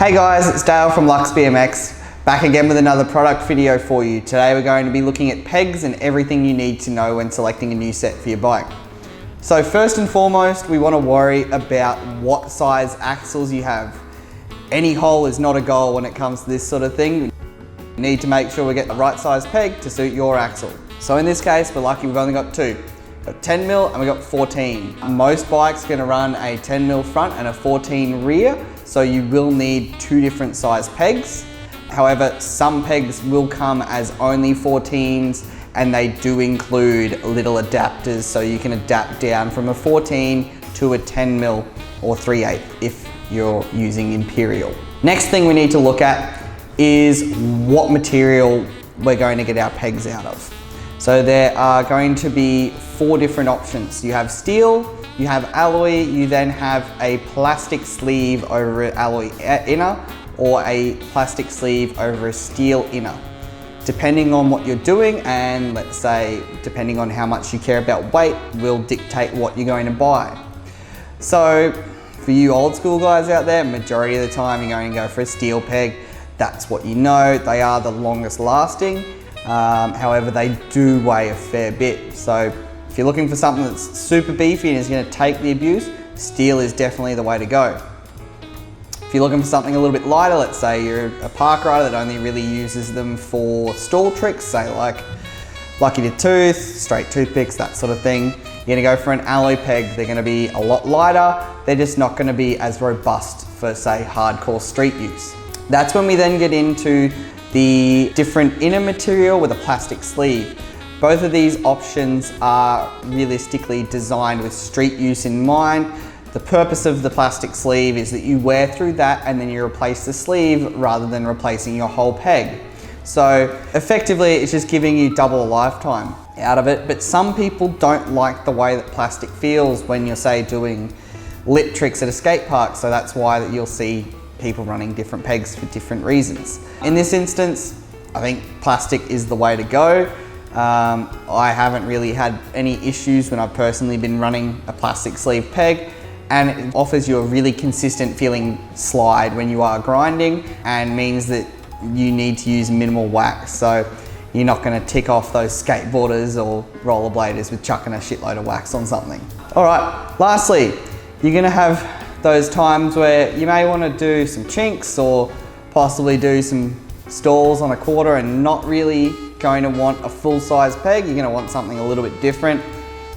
Hey guys, it's Dale from LUXBMX, back again with another product video for you. Today we're going to be looking at pegs and everything you need to know when selecting a new set for your bike. So first and foremost, we want to worry about what size axles you have. Any hole is not a goal when it comes to this sort of thing. You need to make sure we get the right size peg to suit your axle. So in this case, we're lucky we've only got two. We've got 10 mil and we've got 14. Most bikes are going to run a 10 mil front and a 14 rear, so you will need two different size pegs. However, some pegs will come as only 14s, and they do include little adapters, so you can adapt down from a 14 to a 10 mil or 3/8 if you're using Imperial. Next thing we need to look at is what material we're going to get our pegs out of. So there are going to be 4 different options. You have steel, you have alloy, you then have a plastic sleeve over an alloy inner or a plastic sleeve over a steel inner. Depending on what you're doing, and let's say depending on how much you care about weight, will dictate what you're going to buy. So for you old school guys out there, majority of the time you're going to go for a steel peg. That's what you know. They are the longest lasting. However, they do weigh a fair bit. So if you're looking for something that's super beefy and is going to take the abuse, steel is definitely the way to go. If you're looking for something a little bit lighter, let's say you're a park rider that only really uses them for stall tricks, say like Lucky to Tooth, straight toothpicks, that sort of thing, you're gonna go for an alloy peg. They're gonna be a lot lighter. They're just not gonna be as robust for, say, hardcore street use. That's when we then get into the different inner material with a plastic sleeve. Both of these options are realistically designed with street use in mind. The purpose of the plastic sleeve is that you wear through that and then you replace the sleeve rather than replacing your whole peg. So effectively, it's just giving you double a lifetime out of it. But some people don't like the way that plastic feels when you're, say, doing lip tricks at a skate park. So that's why that you'll see people running different pegs for different reasons. In this instance, I think plastic is the way to go. I haven't really had any issues when I've personally been running a plastic sleeve peg, and it offers you a really consistent feeling slide when you are grinding, and means that you need to use minimal wax. So you're not going to tick off those skateboarders or rollerbladers with chucking a shitload of wax on something. All right, lastly, you're going to have those times where you may want to do some chinks or possibly do some stalls on a quarter and not really going to want a full size peg. You're going to want something a little bit different.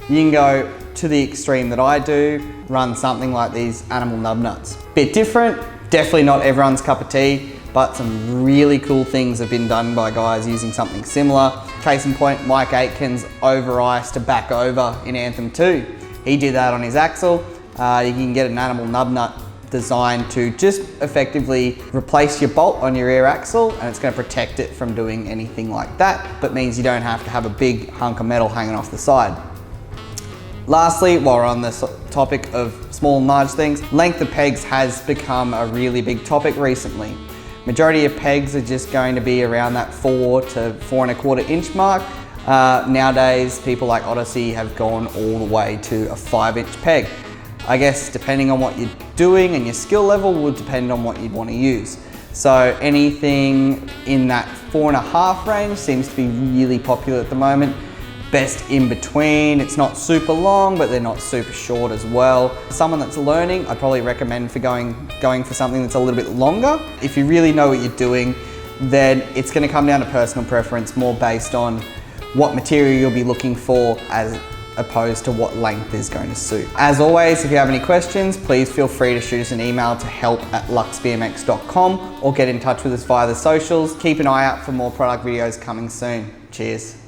You can go to the extreme that I do, run something like these animal nub nuts. Bit different, definitely not everyone's cup of tea, but some really cool things have been done by guys using something similar. Case in point, Mike Aitken's over ice to back over in Anthem 2. He did that on his axle. You can get an animal nub nut designed to just effectively replace your bolt on your rear axle, and it's going to protect it from doing anything like that, but means you don't have to have a big hunk of metal hanging off the side. Lastly, while we're on this topic of small and large things, length of pegs has become a really big topic recently. Majority of pegs are just going to be around that 4 to 4 1/4 inch mark. Nowadays, people like Odyssey have gone all the way to a 5-inch peg. I guess depending on what you're doing and your skill level will depend on what you'd want to use. So anything in that 4.5 range seems to be really popular at the moment. Best in between, it's not super long, but they're not super short as well. Someone that's learning, I'd probably recommend for going for something that's a little bit longer. If you really know what you're doing, then it's going to come down to personal preference, more based on what material you'll be looking for as opposed to what length is going to suit. As always, if you have any questions, please feel free to shoot us an email to help@luxbmx.com or get in touch with us via the socials. Keep an eye out for more product videos coming soon. Cheers.